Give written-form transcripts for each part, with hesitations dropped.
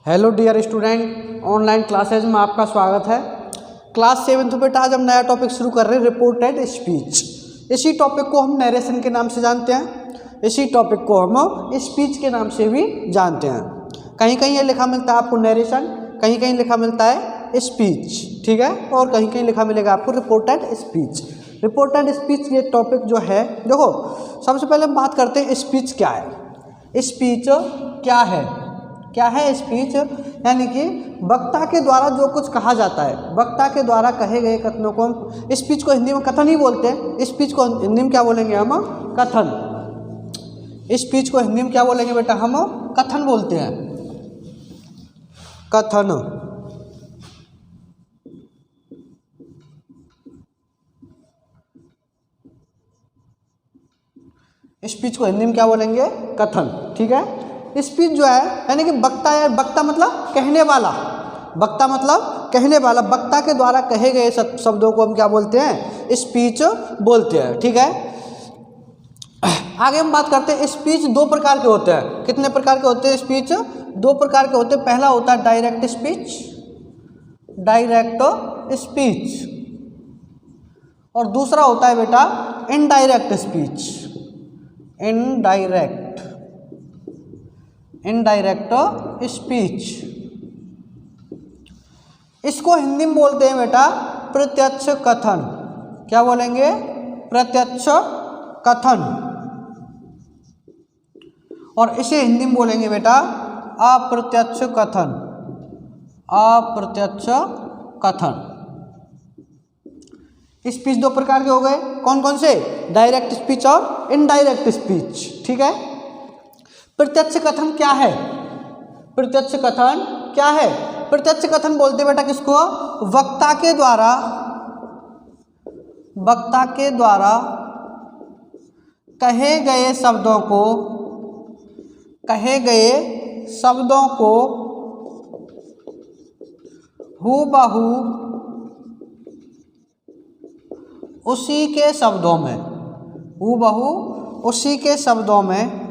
Hello dear student, online classes में आपका स्वागत है। क्लास 7th बेटा आज हम नया टॉपिक शुरू कर रहे हैं, रिपोर्टेड स्पीच। इसी टॉपिक को हम नरेशन के नाम से जानते हैं, इसी टॉपिक को हम स्पीच के नाम से भी जानते हैं। कहीं कहीं ये लिखा मिलता है आपको नरेशन, कहीं कहीं लिखा मिलता है स्पीच, ठीक है, और कहीं कहीं लिखा मिलेगा आपको रिपोर्टेड स्पीच। रिपोर्टेड स्पीच ये टॉपिक जो है, देखो सबसे पहले हम बात करते हैं स्पीच क्या है। स्पीच क्या है स्पीच? यानी कि वक्ता के द्वारा जो कुछ कहा जाता है, वक्ता के द्वारा कहे गए कथनों को हम, स्पीच को हिंदी में कथन ही बोलते हैं। स्पीच को हिंदी में क्या बोलेंगे हम? कथन। स्पीच को हिंदी में क्या बोलेंगे बेटा? हम कथन बोलते हैं, कथन। स्पीच को हिंदी में क्या बोलेंगे? कथन, ठीक है। स्पीच जो है यानी कि वक्ता मतलब कहने वाला, वक्ता मतलब कहने वाला, वक्ता के द्वारा कहे गए शब्दों को हम क्या बोलते हैं? स्पीच बोलते हैं, ठीक है। आगे हम बात करते हैं, स्पीच दो प्रकार के होते हैं। कितने प्रकार के होते हैं स्पीच? दो प्रकार के होते हैं। पहला होता है डायरेक्ट स्पीच, डायरेक्ट स्पीच, और दूसरा होता है बेटा इनडायरेक्ट स्पीच, इनडायरेक्ट स्पीच। इसको हिंदी में बोलते हैं बेटा प्रत्यक्ष कथन। क्या बोलेंगे? प्रत्यक्ष कथन। और इसे हिंदी में बोलेंगे बेटा अप्रत्यक्ष कथन, अप्रत्यक्ष कथन। स्पीच दो प्रकार के हो गए, कौन कौन से? डायरेक्ट स्पीच और इनडायरेक्ट स्पीच, ठीक है। प्रत्यक्ष कथन क्या है? प्रत्यक्ष कथन क्या है? प्रत्यक्ष कथन बोलते बेटा किसको? वक्ता के द्वारा कहे गए शब्दों को हूबहू उसी के शब्दों में, हूबहू उसी के शब्दों में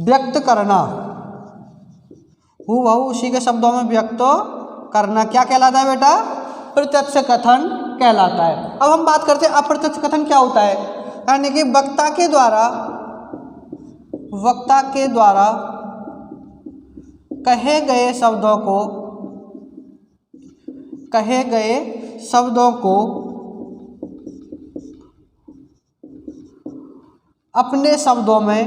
व्यक्त करना, हूबहू उसी के शब्दों में व्यक्त करना क्या कहलाता है बेटा? प्रत्यक्ष कथन कहलाता है। अब हम बात करते हैं अप्रत्यक्ष कथन क्या होता है। यानी कि वक्ता के द्वारा कहे गए शब्दों को अपने शब्दों में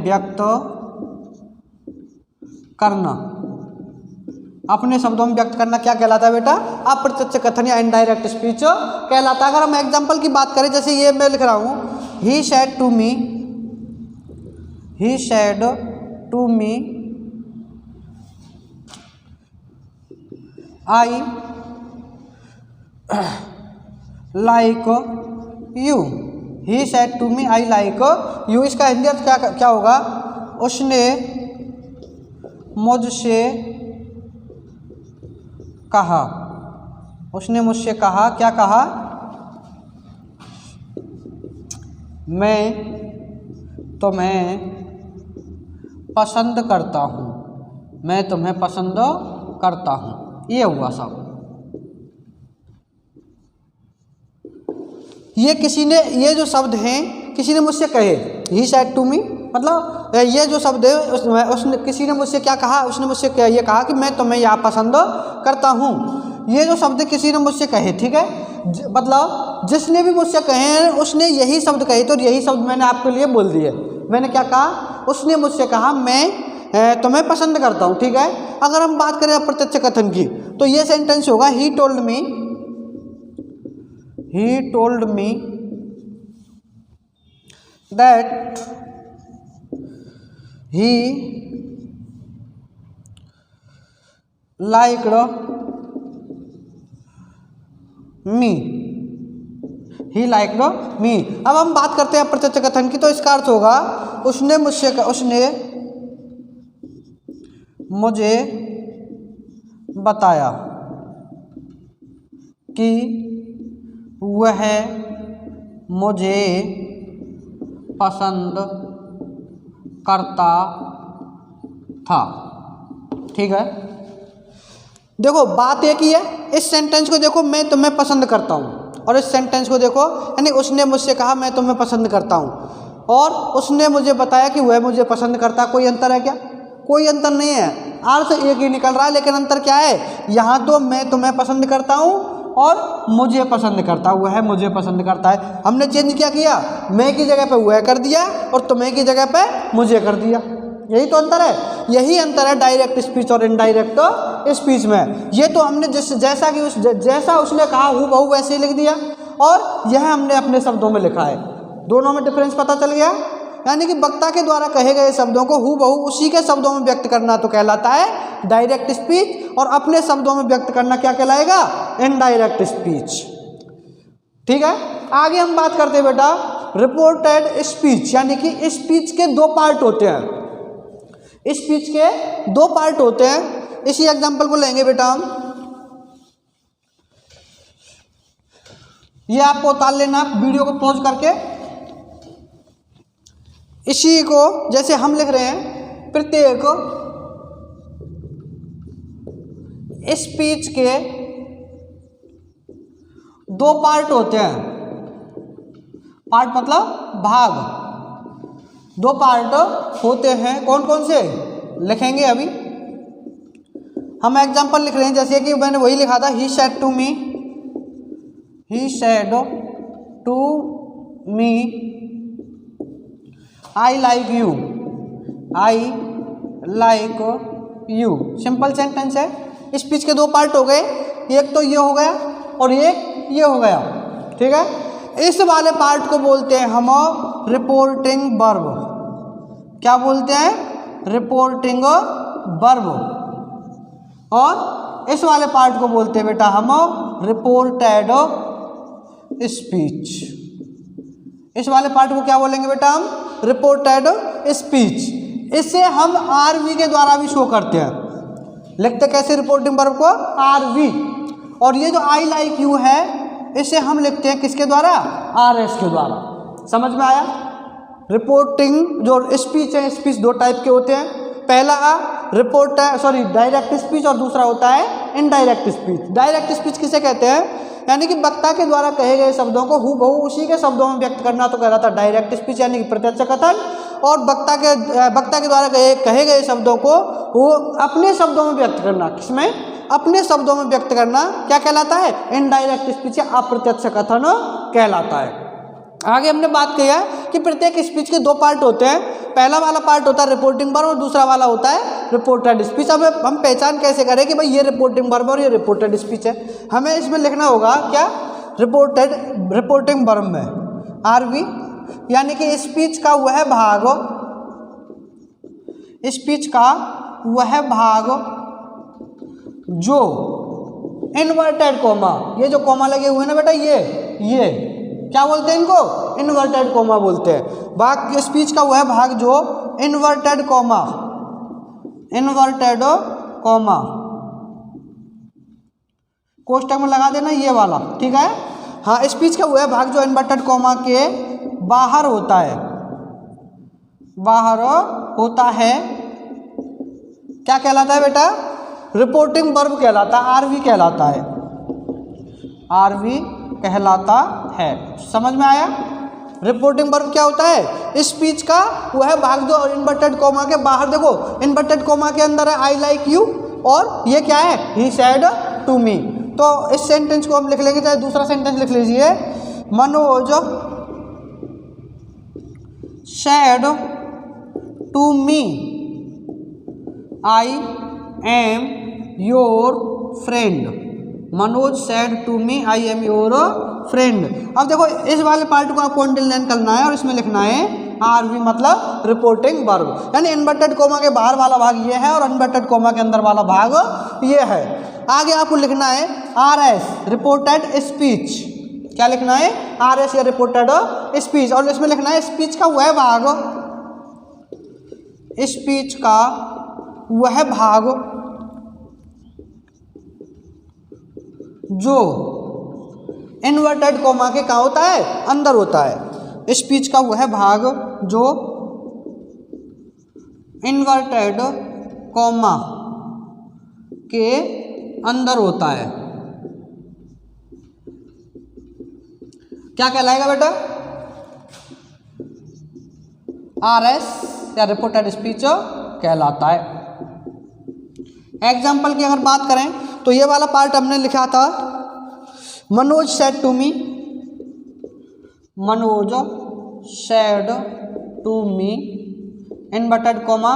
व्यक्त करना, अपने शब्दों में व्यक्त करना क्या कहलाता है बेटा? अप्रत्यक्ष कथन या इनडायरेक्ट स्पीच कहलाता है। अगर हम एग्जांपल की बात करें, जैसे ये मैं लिख रहा हूं, he said to me I like you, he said to me I like you. इसका हिंदी अर्थ क्या होगा? उसने मुझसे कहा, उसने मुझसे कहा, क्या कहा? मैं तुम्हें पसंद करता हूँ, मैं तुम्हें पसंद करता हूँ। ये हुआ सब। ये जो शब्द हैं किसी ने मुझसे कहे, ही सेड टू मी, मतलब ये जो शब्द है उसने, किसी ने मुझसे क्या कहा? उसने मुझसे ये कहा कि मैं तुम्हें यहाँ पसंद करता हूँ। ये जो शब्द किसी ने मुझसे कहे, ठीक है, मतलब जिसने भी मुझसे कहे हैं उसने यही शब्द कहे, तो यही शब्द मैंने आपके लिए बोल दिए। मैंने क्या कहा? उसने मुझसे कहा मैं तुम्हें पसंद करता हूँ, ठीक है। अगर हम बात करें अप्रत्यक्ष कथन की, तो ये सेंटेंस होगा, he told me that he liked me, अब हम बात करते हैं अप्रत्यक्ष कथन की, तो इसका अर्थ होगा उसने मुझे बताया कि वह मुझे पसंद करता था। ठीक है, देखो बात एक ही है। इस सेंटेंस को देखो, मैं तुम्हें पसंद करता हूँ, और इस सेंटेंस को देखो, यानी उसने मुझसे कहा मैं तुम्हें पसंद करता हूँ, और उसने मुझे बताया कि वह मुझे पसंद करता। कोई अंतर है क्या? कोई अंतर नहीं है, अर्थ एक ही निकल रहा है, लेकिन अंतर क्या है? यहाँ तो मैं तुम्हें पसंद करता हूँ और मुझे पसंद करता, वह मुझे पसंद करता है। हमने चेंज क्या किया? मैं की जगह पे वह कर दिया और तुम्हें की जगह पे मुझे कर दिया। यही तो अंतर है, यही अंतर है डायरेक्ट स्पीच और इनडायरेक्ट स्पीच में। ये तो हमने जैसा उसने कहा हूबहू वैसे ही लिख दिया, और यह हमने अपने शब्दों में लिखा है। दोनों में डिफरेंस पता चल गया। यानी कि वक्ता के द्वारा कहे गए शब्दों को हूबहू उसी के शब्दों में व्यक्त करना तो कहलाता है डायरेक्ट स्पीच, और अपने शब्दों में व्यक्त करना क्या कहलाएगा? Indirect speech. ठीक है, आगे हम बात करते हैं बेटा रिपोर्टेड स्पीच, यानी कि स्पीच के दो पार्ट होते हैं। स्पीच के दो पार्ट होते हैं। इसी एग्जांपल को लेंगे बेटा हम, ये आपको उतार लेना वीडियो को पॉज करके। इसी को जैसे हम लिख रहे हैं, प्रत्येक स्पीच के दो पार्ट होते हैं। पार्ट मतलब भाग, दो पार्ट होते हैं। कौन कौन से लिखेंगे अभी हम? एग्जांपल लिख रहे हैं, जैसे कि मैंने वही लिखा था, he said to me, he said to me I like you, I like you. Simple sentence है। स्पीच के दो पार्ट हो गए, एक तो ये हो गया और एक ये हो गया। ठीक है, इस वाले पार्ट को बोलते हैं हम रिपोर्टिंग वर्ब। क्या बोलते हैं? Reporting verb. और इस वाले पार्ट को बोलते हैं बेटा हम रिपोर्टेड स्पीच। इस वाले पार्ट को क्या बोलेंगे बेटा हम? Reported speech. इसे हम आरवी के द्वारा भी शो करते हैं। लिखते कैसे रिपोर्टिंग वर्ब को? आरवी। और ये जो आई लाइक यू है, इसे हम लिखते हैं किसके द्वारा? आरएस के द्वारा। समझ में आया? रिपोर्टिंग जो स्पीच है, स्पीच दो टाइप के होते हैं। पहला डायरेक्ट स्पीच, और दूसरा होता है इनडायरेक्ट स्पीच। डायरेक्ट स्पीच किसे कहते हैं? यानी कि वक्ता के द्वारा कहे गए शब्दों को हूबहू उसी के शब्दों में व्यक्त करना तो कहलाता है डायरेक्ट स्पीच, यानी कि प्रत्यक्ष कथन। और वक्ता के द्वारा कहे गए शब्दों को वो अपने शब्दों में व्यक्त करना, किसमें? अपने शब्दों में व्यक्त करना क्या कहलाता है? इनडायरेक्ट स्पीच या अप्रत्यक्ष कथन कहलाता है। आगे हमने बात किया कि प्रत्येक स्पीच के दो पार्ट होते हैं। पहला वाला पार्ट होता है रिपोर्टिंग वर्ब और दूसरा वाला होता है रिपोर्टेड स्पीच। अब हम पहचान कैसे करें कि भाई ये रिपोर्टिंग वर्ब और ये रिपोर्टेड स्पीच है? हमें इसमें लिखना होगा क्या? रिपोर्टिंग वर्ब में आरवी, यानी कि स्पीच का वह भाग जो इन्वर्टेड कोमा, ये जो कोमा लगे हुए हैं ना बेटा, ये क्या बोलते हैं इनको? इन्वर्टेड कोमा बोलते हैं। वाक्य स्पीच का वह भाग जो इन्वर्टेड कोमा कोष्टक में लगा देना ये वाला। ठीक है, हाँ, स्पीच का वह भाग जो इन्वर्टेड कोमा के बाहर होता है क्या कहलाता है बेटा? रिपोर्टिंग वर्ब कहलाता है, आरवी कहलाता है। आरवी कहलाता है। समझ में आया? रिपोर्टिंग वर्ब क्या होता है? स्पीच का वह भाग जो इन्वर्टेड कोमा के बाहर, देखो इन्वर्टेड कोमा के अंदर है आई लाइक यू, और ये क्या है? He said to me. तो इस सेंटेंस को हम लिख लेंगे, चाहे दूसरा सेंटेंस लिख लीजिए, Manoj said to me I am your friend. Manoj said to me I am your friend. अब देखो इस वाले पार्ट को आपको अंडरलाइन करना है और इसमें लिखना है आरवी, मतलब रिपोर्टिंग वर्ब। यानी इन्वर्टेड कोमा के बाहर वाला भाग ये है और इन्वर्टेड कोमा के अंदर वाला भाग ये है। आगे आपको लिखना है आरएस, रिपोर्टेड स्पीच। क्या लिखना है? आरएस या रिपोर्टेड स्पीच। और इसमें लिखना है स्पीच का वह भाग जो इन्वर्टेड कॉमा के कहाँ होता है, अंदर होता है। स्पीच का वो है भाग जो इन्वर्टेड कॉमा के अंदर होता है, क्या कहलाएगा बेटा, RS या रिपोर्टेड स्पीच कहलाता है। एग्जाम्पल की अगर बात करें तो ये वाला पार्ट हमने लिखा था, Manoj said to me, Manoj said to me inverted comma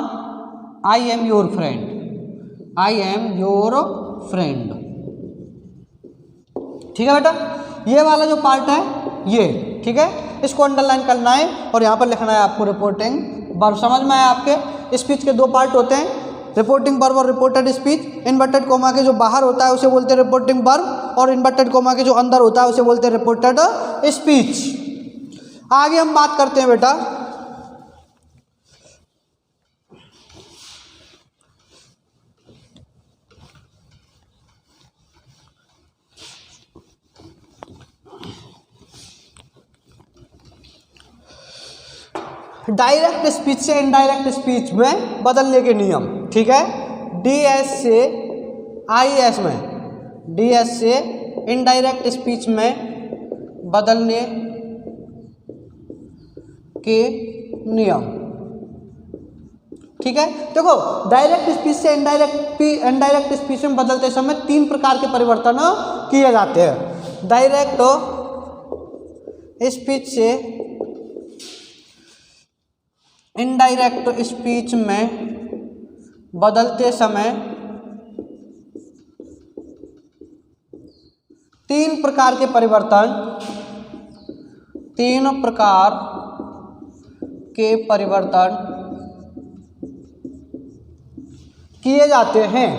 I am your friend, I am your friend. ठीक है बेटा, ये वाला जो पार्ट है ये, ठीक है, इसको अंडरलाइन करना है और यहाँ पर लिखना है आपको रिपोर्टिंग वर्ब। समझ में आया आपके? स्पीच के दो पार्ट होते हैं, रिपोर्टिंग वर्ब और रिपोर्टेड स्पीच। इन्वर्टेड कॉमा के जो बाहर होता है उसे बोलते हैं रिपोर्टिंग वर्ब और इन्वर्टेड कॉमा के जो अंदर होता है उसे बोलते हैं रिपोर्टेड स्पीच। आगे हम बात करते हैं बेटा डायरेक्ट स्पीच से इनडायरेक्ट स्पीच में बदलने के नियम। ठीक है, DS से IS में, DS से इनडायरेक्ट स्पीच में बदलने के नियम। ठीक है, देखो डायरेक्ट स्पीच से इनडायरेक्ट स्पीच में बदलते समय 3 प्रकार के परिवर्तन किए जाते हैं। डायरेक्ट स्पीच से इनडायरेक्ट स्पीच में बदलते समय 3 प्रकार के परिवर्तन, 3 प्रकार के परिवर्तन किए जाते हैं,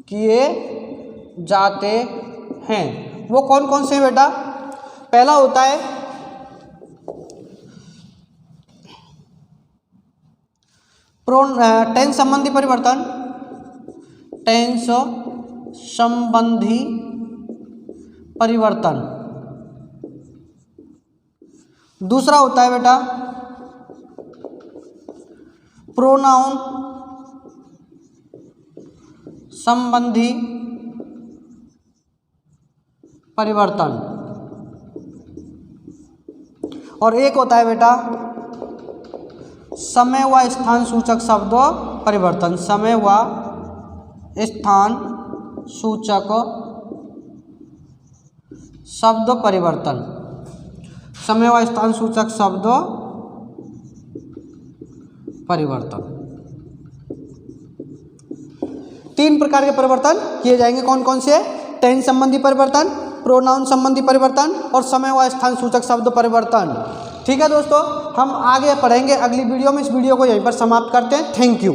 किए जाते हैं। वो कौन कौन से हैं बेटा? पहला होता है टेंस संबंधी परिवर्तन, टेंस संबंधी परिवर्तन। दूसरा होता है बेटा प्रोनाउन संबंधी परिवर्तन और एक होता है बेटा समय व स्थान सूचक शब्द परिवर्तन, समय व स्थान सूचक शब्द परिवर्तन, समय व स्थान सूचक शब्द परिवर्तन। 3 प्रकार के परिवर्तन किए जाएंगे, कौन कौन से? टेंस संबंधी परिवर्तन, प्रोनाउन संबंधी परिवर्तन और समय व स्थान सूचक शब्द परिवर्तन। ठीक है दोस्तों, हम आगे पढ़ेंगे अगली वीडियो में। इस वीडियो को यहीं पर समाप्त करते हैं। Thank you.